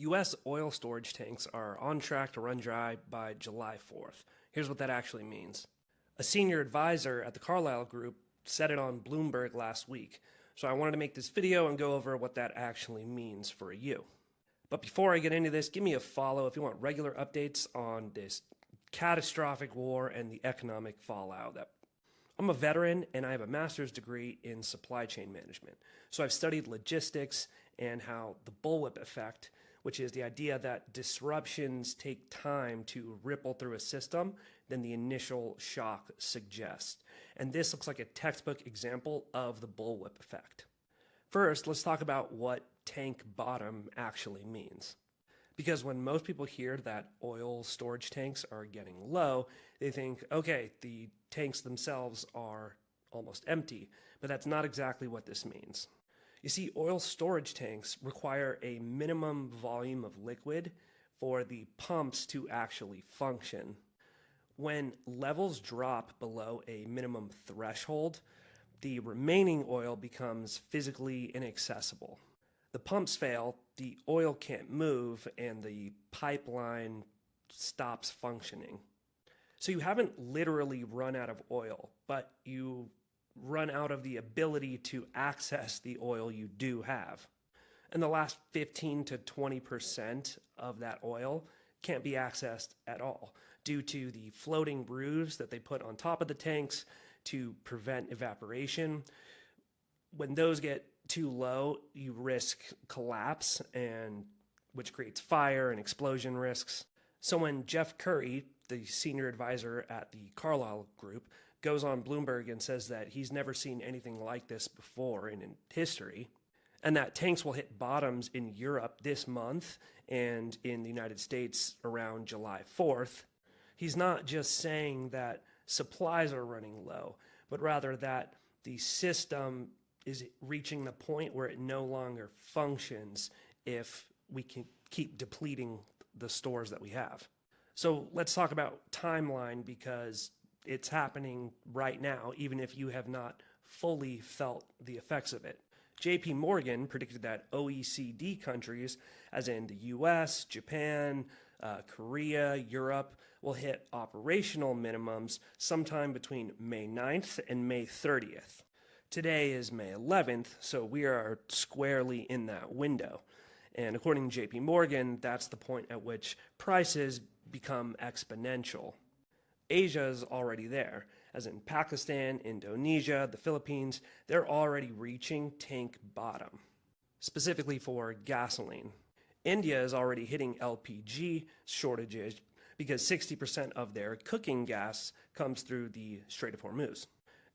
U.S. oil storage tanks are on track to run dry by July 4th. Here's what that actually means. A senior advisor at the Carlyle Group said it on Bloomberg last week, so I wanted to make this video and go over what that actually means for you. But before I get into this, give me a follow if you want regular updates on this catastrophic war and the economic fallout. I'm a veteran and I have a master's degree in supply chain management. So I've studied logistics and how the bullwhip effect, which is the idea that disruptions take time to ripple through a system than the initial shock suggests. And this looks like a textbook example of the bullwhip effect. First, let's talk about what tank bottom actually means. Because when most people hear that oil storage tanks are getting low, they think, okay, the tanks themselves are almost empty, but that's not exactly what this means. You see, oil storage tanks require a minimum volume of liquid for the pumps to actually function. When levels drop below a minimum threshold, the remaining oil becomes physically inaccessible. The pumps fail, the oil can't move, and the pipeline stops functioning. So you haven't literally run out of oil, but you run out of the ability to access the oil you do have. And the last 15 to 20% of that oil can't be accessed at all due to the floating roofs that they put on top of the tanks to prevent evaporation. When those get too low, you risk collapse, and which creates fire and explosion risks. So when Jeff Currie, the senior advisor at the Carlyle Group, goes on Bloomberg and says that he's never seen anything like this before in history, and that tanks will hit bottoms in Europe this month and in the United States around July 4th, he's not just saying that supplies are running low, but rather that the system is reaching the point where it no longer functions if we can keep depleting the stores that we have. So let's talk about timeline, because it's happening right now, even if you have not fully felt the effects of it. JP Morgan predicted that OECD countries, as in the US, Japan, Korea, Europe, will hit operational minimums sometime between May 9th and May 30th. Today is May 11th, so we are squarely in that window. And according to JP Morgan, that's the point at which prices become exponential. Asia is already there, as in Pakistan, Indonesia, the Philippines, they're already reaching tank bottom, specifically for gasoline. India is already hitting LPG shortages because 60% of their cooking gas comes through the Strait of Hormuz.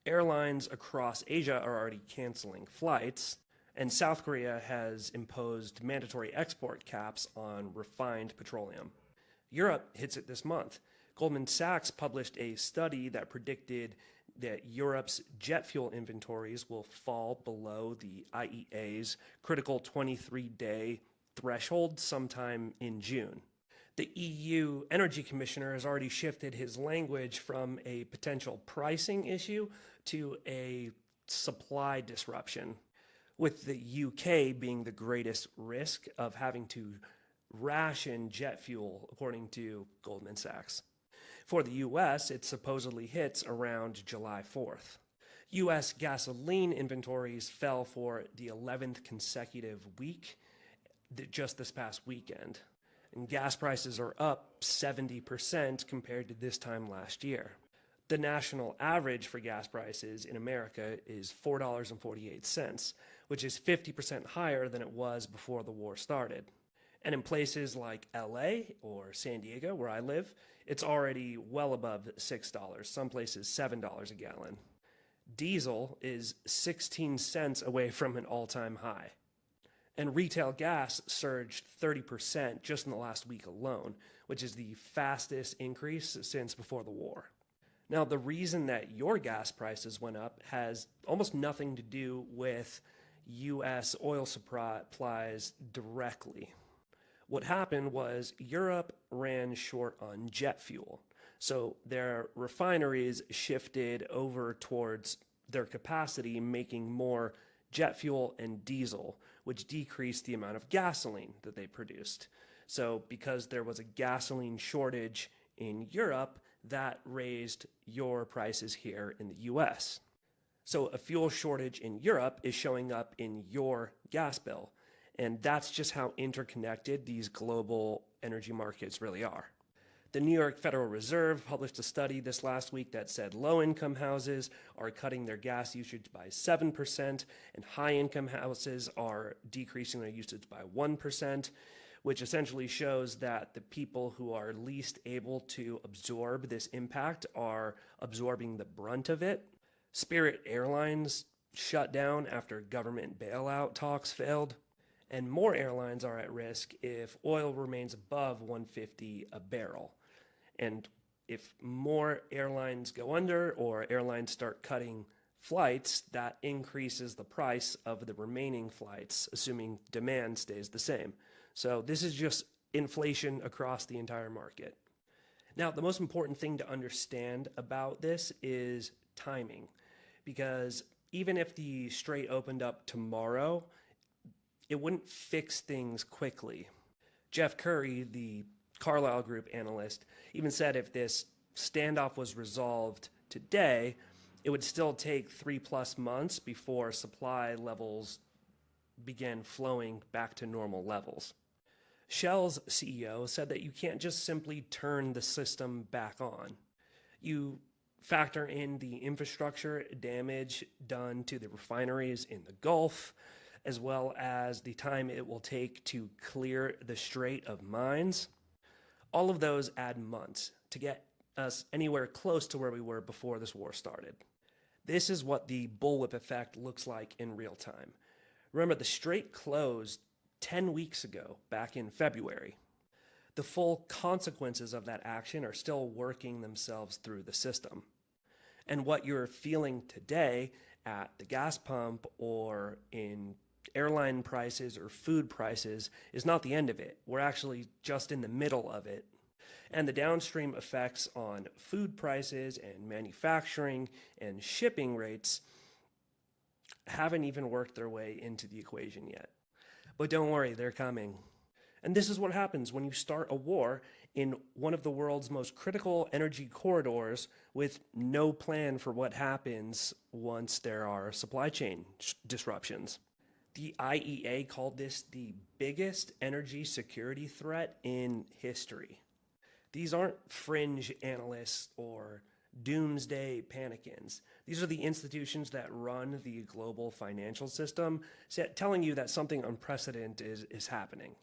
Airlines across Asia are already canceling flights, and South Korea has imposed mandatory export caps on refined petroleum. Europe hits it this month. Goldman Sachs published a study that predicted that Europe's jet fuel inventories will fall below the IEA's critical 23-day threshold sometime in June. The EU Energy Commissioner has already shifted his language from a potential pricing issue to a supply disruption, with the UK being the greatest risk of having to ration jet fuel, according to Goldman Sachs. For the US, it supposedly hits around July 4th. US gasoline inventories fell for the 11th consecutive week just this past weekend. And gas prices are up 70% compared to this time last year. The national average for gas prices in America is $4.48, which is 50% higher than it was before the war started. And in places like LA or San Diego, where I live, it's already well above $6, some places $7 a gallon. Diesel is 16 cents away from an all-time high. And retail gas surged 30% just in the last week alone, which is the fastest increase since before the war. Now, the reason that your gas prices went up has almost nothing to do with U.S. oil supplies directly. What happened was Europe ran short on jet fuel, so their refineries shifted over towards their capacity, making more jet fuel, and diesel, which decreased the amount of gasoline that they produced. So because there was a gasoline shortage in Europe, that raised your prices here in the US. So a fuel shortage in Europe is showing up in your gas bill. And that's just how interconnected these global energy markets really are. The New York Federal Reserve published a study this last week that said low-income houses are cutting their gas usage by 7%, and high-income houses are decreasing their usage by 1%, which essentially shows that the people who are least able to absorb this impact are absorbing the brunt of it. Spirit Airlines shut down after government bailout talks failed, and more airlines are at risk if oil remains above $150 a barrel. And if more airlines go under or airlines start cutting flights, that increases the price of the remaining flights, assuming demand stays the same. So this is just inflation across the entire market. Now, the most important thing to understand about this is timing, because even if the Strait opened up tomorrow, it wouldn't fix things quickly. Jeff Currie, the Carlyle Group analyst, even said if this standoff was resolved today, it would still take 3+ months before supply levels began flowing back to normal levels. Shell's CEO said that you can't just simply turn the system back on. You factor in the infrastructure damage done to the refineries in the Gulf, as well as the time it will take to clear the Strait of mines. All of those add months to get us anywhere close to where we were before this war started. This is what the bullwhip effect looks like in real time. Remember, the Strait closed 10 weeks ago, back in February. The full consequences of that action are still working themselves through the system. And what you're feeling today at the gas pump or in airline prices or food prices is not the end of it. We're actually just in the middle of it. And the downstream effects on food prices and manufacturing and shipping rates haven't even worked their way into the equation yet. But don't worry, they're coming. And this is what happens when you start a war in one of the world's most critical energy corridors with no plan for what happens once there are supply chain disruptions. The IEA called this the biggest energy security threat in history. These aren't fringe analysts or doomsday panicans. These are the institutions that run the global financial system, telling you that something unprecedented is happening.